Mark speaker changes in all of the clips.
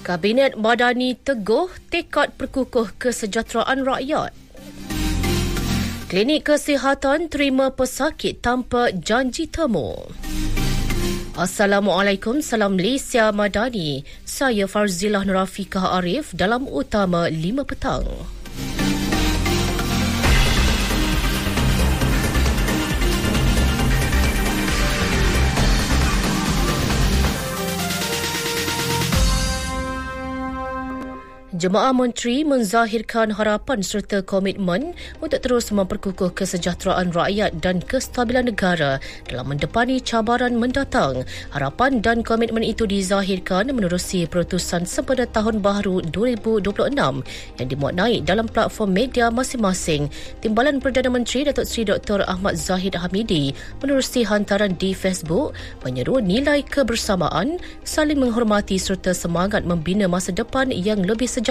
Speaker 1: Kabinet Madani teguh tekad perkukuh kesejahteraan rakyat. Klinik kesihatan terima pesakit tanpa janji temu. Assalamualaikum, salam Malaysia Madani. Saya Farzilah Nurafikah Arif dalam Utama 5 petang. Jemaah Menteri menzahirkan harapan serta komitmen untuk terus memperkukuh kesejahteraan rakyat dan kestabilan negara dalam mendepani cabaran mendatang. Harapan dan komitmen itu dizahirkan menerusi perutusan sempena Tahun Baharu 2026 yang dimuat naik dalam platform media masing-masing. Timbalan Perdana Menteri Datuk Seri Dr. Ahmad Zahid Hamidi menerusi hantaran di Facebook menyeru nilai kebersamaan, saling menghormati serta semangat membina masa depan yang lebih sejahtera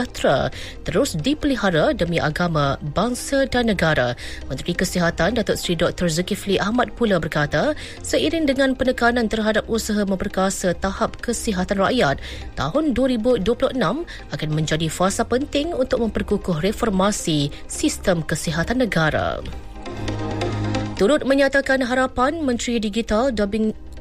Speaker 1: terus dipelihara demi agama, bangsa dan negara. Menteri Kesihatan Datuk Seri Dr. Zulkifli Ahmad pula berkata, seiring dengan penekanan terhadap usaha memperkasa tahap kesihatan rakyat, tahun 2026 akan menjadi fasa penting untuk memperkukuh reformasi sistem kesihatan negara. Turut menyatakan harapan Menteri Digital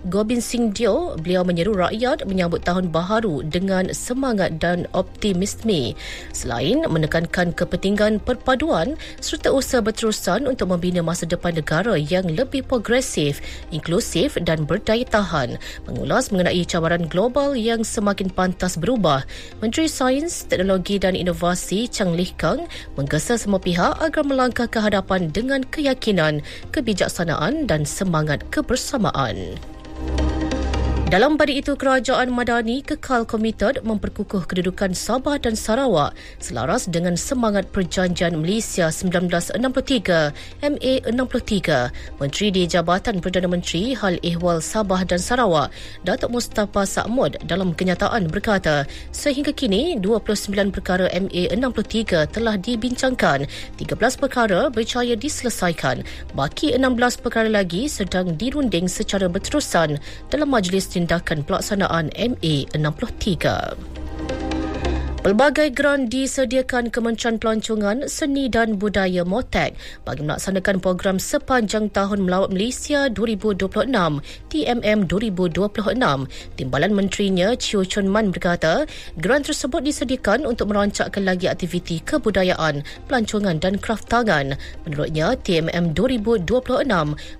Speaker 1: Gobind Singh Dio, beliau menyeru rakyat menyambut Tahun Baharu dengan semangat dan optimisme. Selain menekankan kepentingan perpaduan serta usaha berterusan untuk membina masa depan negara yang lebih progresif, inklusif dan berdaya tahan. Mengulas mengenai cabaran global yang semakin pantas berubah, Menteri Sains, Teknologi dan Inovasi Chang Lih Kang menggesa semua pihak agar melangkah ke hadapan dengan keyakinan, kebijaksanaan dan semangat kebersamaan. Dalam pada itu, Kerajaan Madani kekal komited memperkukuh kedudukan Sabah dan Sarawak selaras dengan semangat Perjanjian Malaysia 1963 MA63. Menteri di Jabatan Perdana Menteri Hal Ehwal Sabah dan Sarawak, Datuk Mustafa Sa'mud dalam kenyataan berkata, sehingga kini 29 perkara MA63 telah dibincangkan, 13 perkara berjaya diselesaikan, baki 16 perkara lagi sedang dirunding secara berterusan dalam Majlis Tindakan Pelaksanaan MA63. Pelbagai geran disediakan Kementerian Pelancongan, Seni dan Budaya MOTEC bagi melaksanakan program sepanjang Tahun Melawat Malaysia 2026 TMM 2026. Timbalan Menterinya Chio Chun Man berkata, geran tersebut disediakan untuk merancangkan lagi aktiviti kebudayaan, pelancongan dan kraf tangan. Menurutnya, TMM 2026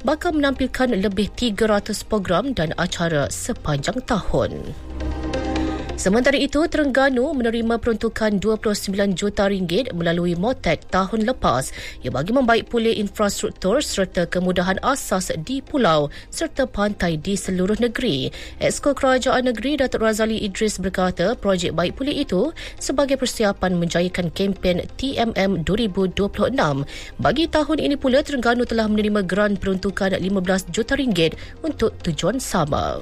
Speaker 1: bakal menampilkan lebih 300 program dan acara sepanjang tahun. Sementara itu, Terengganu menerima peruntukan RM29 juta melalui MOTEC tahun lepas yang bagi membaik pulih infrastruktur serta kemudahan asas di pulau serta pantai di seluruh negeri. Exco Kerajaan Negeri Datuk Razali Idris berkata, projek baik pulih itu sebagai persiapan menjayakan kempen TMM 2026. Bagi tahun ini pula, Terengganu telah menerima geran peruntukan RM15 juta untuk tujuan sama.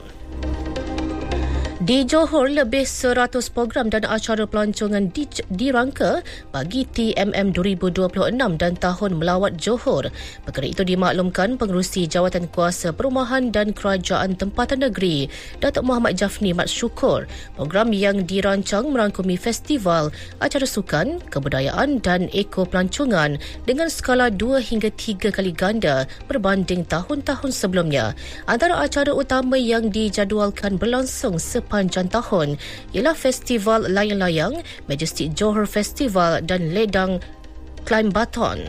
Speaker 1: Di Johor, lebih 100 program dan acara pelancongan dirangka bagi TMM 2026 dan Tahun Melawat Johor. Perkara itu dimaklumkan Pengerusi Jawatan Kuasa Perumahan dan Kerajaan Tempatan Negeri, Datuk Muhammad Jafni Mat Syukur. Program yang dirancang merangkumi festival, acara sukan, kebudayaan dan eko pelancongan dengan skala 2 hingga 3 kali ganda berbanding tahun-tahun sebelumnya. Antara acara utama yang dijadualkan berlangsung sepanjang tahun ialah Festival Layang-Layang, Majestic Johor Festival dan Ledang Climb Baton.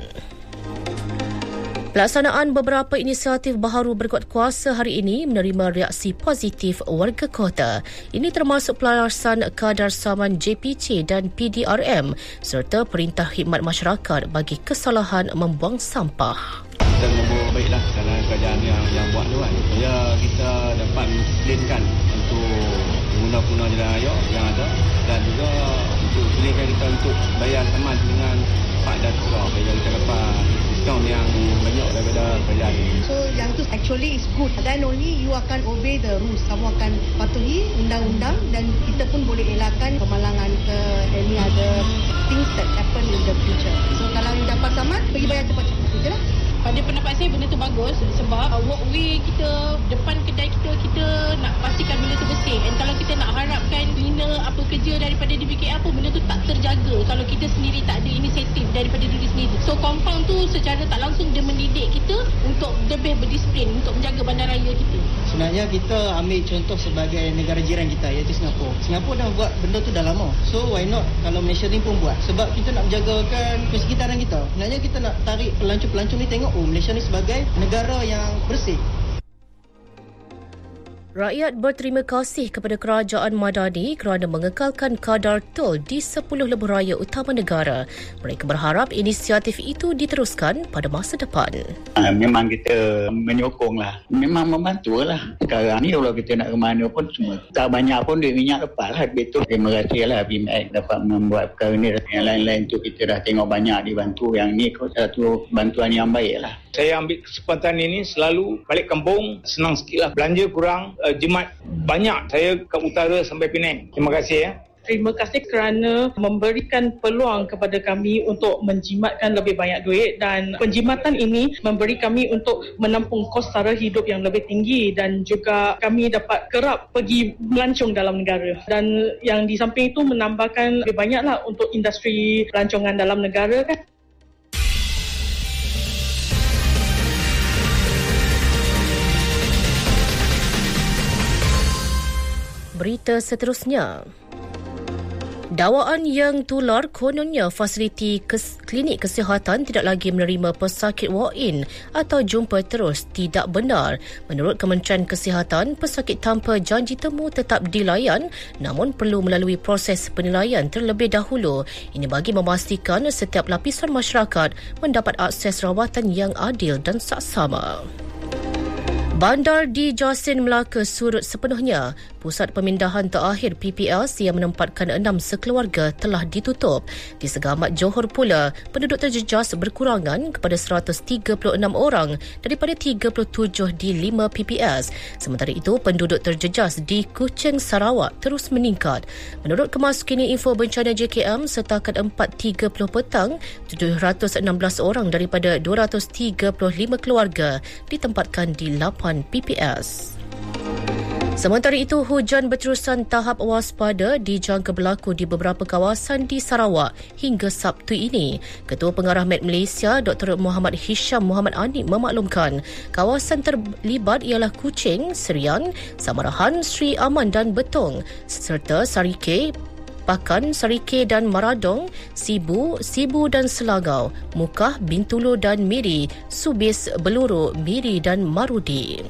Speaker 1: Pelaksanaan beberapa inisiatif baharu berkuat kuasa hari ini menerima reaksi positif warga kota. Ini termasuk pelarasan kadar saman JPC dan PDRM serta Perintah Khidmat Masyarakat bagi kesalahan membuang sampah.
Speaker 2: Kita membaiklah dalam kerajaan yang buat tu kan. Supaya kita dapat mendisiplinkan untuk pengguna-pengguna jalan raya yang ada dan juga untuk disiplinkan kita untuk bayar saman dengan Pak dan Surau. Supaya kita dapat diskaun yang banyak daripada kerajaan.
Speaker 3: So yang tu actually is good. Then only you akan obey the rules. Kamu akan patuhi undang-undang dan kita pun boleh elakkan kemalangan ke any other things that happen in the future. So kalau you dapat saman, pergi bayar cepat-cepat. Okeylah.
Speaker 4: Pada pendapat saya benda tu bagus sebab walkway kita, depan kedai kita nak pastikan benda tu bersih. Dan kalau kita nak harapkan cleaner apa kerja daripada DBKL pun benda tu tak terjaga kalau kita sendiri tak ada inisiatif daripada diri sendiri. So compound tu secara tak langsung dia mendidik kita untuk lebih berdisiplin untuk menjaga bandaraya kita.
Speaker 5: Sebenarnya kita ambil contoh sebagai negara jiran kita iaitu Singapura. Singapura dah buat benda tu dah lama. So why not kalau Malaysia ni pun buat? Sebab kita nak menjagakan persekitaran kita. Sebenarnya kita nak tarik pelancong-pelancong ni tengok Malaysia ni sebagai negara yang bersih.
Speaker 1: Rakyat berterima kasih kepada Kerajaan Madani kerana mengekalkan kadar tol di 10 lebuh raya utama negara. Mereka berharap inisiatif itu diteruskan pada masa depan.
Speaker 6: Memang kita menyokonglah. Memang membantulah. Sekarang ni kalau kita nak ke mana pun semua. Tak banyak pun duit minyak lepas lah. Betul. Terima kasih lah BMX dapat membuat perkara ni. Yang lain-lain tu kita dah tengok banyak dibantu. Yang ni satu bantuan yang baik lah.
Speaker 7: Saya ambil kesempatan ini selalu balik kampung, senang sikit lah. Belanja kurang, jimat banyak. Saya ke utara sampai Penang. Terima kasih ya.
Speaker 4: Terima kasih kerana memberikan peluang kepada kami untuk menjimatkan lebih banyak duit, dan penjimatan ini memberi kami untuk menampung kos sara hidup yang lebih tinggi, dan juga kami dapat kerap pergi melancong dalam negara. Dan yang di samping itu menambahkan lebih banyaklah untuk industri pelancongan dalam negara kan.
Speaker 1: Berita seterusnya. Dakwaan yang tular kononnya fasiliti klinik kesihatan tidak lagi menerima pesakit walk-in atau jumpa terus tidak benar. Menurut Kementerian Kesihatan, pesakit tanpa janji temu tetap dilayan namun perlu melalui proses penilaian terlebih dahulu. Ini bagi memastikan setiap lapisan masyarakat mendapat akses rawatan yang adil dan saksama. Bandar di Jasin Melaka surut sepenuhnya. Pusat pemindahan terakhir PPS yang menempatkan 6 sekeluarga telah ditutup. Di Segamat Johor pula, penduduk terjejas berkurangan kepada 136 orang daripada 37 di 5 PPS. Sementara itu, penduduk terjejas di Kuching, Sarawak terus meningkat. Menurut Kemas Kini Info Bencana JKM, setakat 4.30 petang, 716 orang daripada 235 keluarga ditempatkan di 8 PPS. Sementara itu, hujan berterusan tahap waspada dijangka berlaku di beberapa kawasan di Sarawak hingga Sabtu ini. Ketua Pengarah Met Malaysia, Dr. Muhammad Hisham Muhammad Anip memaklumkan kawasan terlibat ialah Kuching, Serian, Samarahan, Sri Aman dan Betong serta Sarike, Pakan, Sarike dan Maradong, Sibu dan Selangau, Mukah, Bintulu dan Miri, Subis, Beluru, Miri dan Marudi.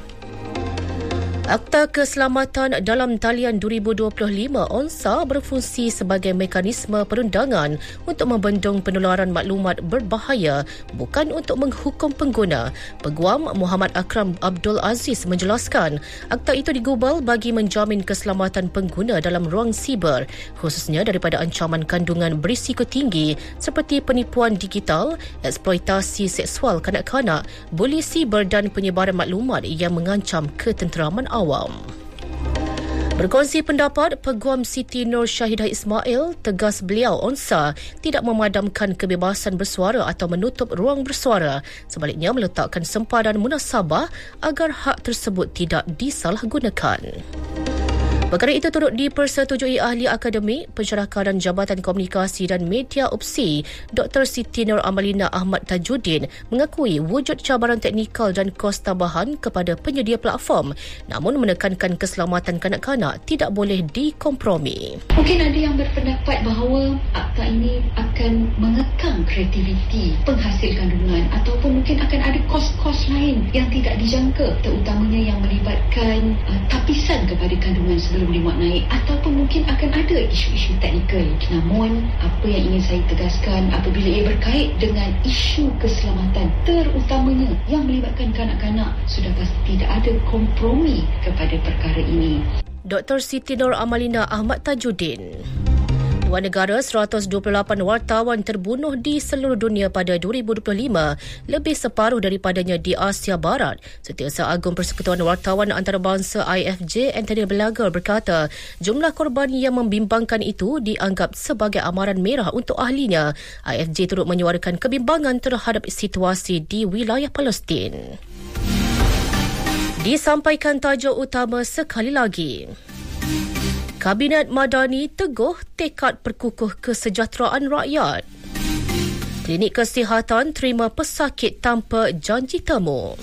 Speaker 1: Akta Keselamatan dalam Talian 2025 ONSA berfungsi sebagai mekanisme perundangan untuk membendung penularan maklumat berbahaya, bukan untuk menghukum pengguna. Peguam Muhammad Akram Abdul Aziz menjelaskan, akta itu digubal bagi menjamin keselamatan pengguna dalam ruang siber, khususnya daripada ancaman kandungan berisiko tinggi seperti penipuan digital, eksploitasi seksual kanak-kanak, buli siber dan penyebaran maklumat yang mengancam ketenteraman awam. Berkongsi pendapat, Peguam Siti Nur Syahidah Ismail tegas beliau ONSA tidak memadamkan kebebasan bersuara atau menutup ruang bersuara, sebaliknya meletakkan sempadan munasabah agar hak tersebut tidak disalahgunakan. Perkara itu turut dipersetujui ahli akademik, pensyarah kanan Jabatan Komunikasi dan Media UPSI, Dr. Siti Nur Amalina Ahmad Tajuddin mengakui wujud cabaran teknikal dan kos tambahan kepada penyedia platform, namun menekankan keselamatan kanak-kanak tidak boleh dikompromi.
Speaker 8: Mungkin ada yang berpendapat bahawa akta ini akan mengekang kreativiti penghasil kandungan ataupun mungkin akan ada kos-kos lain yang tidak dijangka, terutamanya yang melibatkan tapisan kepada kandungan sebelum dimuat naik, ataupun mungkin akan ada isu-isu teknikal. Namun apa yang ingin saya tegaskan apabila ia berkait dengan isu keselamatan terutamanya yang melibatkan kanak-kanak, sudah pasti tidak ada kompromi kepada perkara ini.
Speaker 1: Dr. Siti Nur Amalina Ahmad Tajuddin. luar negara, 128 wartawan terbunuh di seluruh dunia pada 2025, lebih separuh daripadanya di Asia Barat. Setiausaha Agung Persekutuan Wartawan Antarabangsa IFJ, Anthony Belaga berkata, jumlah korban yang membimbangkan itu dianggap sebagai amaran merah untuk ahlinya. IFJ turut menyuarakan kebimbangan terhadap situasi di wilayah Palestin. Disampaikan tajuk utama sekali lagi. Kabinet Madani teguh tekad perkukuh kesejahteraan rakyat. Klinik kesihatan terima pesakit tanpa janji temu.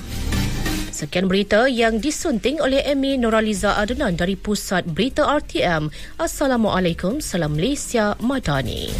Speaker 1: Sekian berita yang disunting oleh Amy Nuraliza Adnan dari Pusat Berita RTM. Assalamualaikum, salam Malaysia Madani.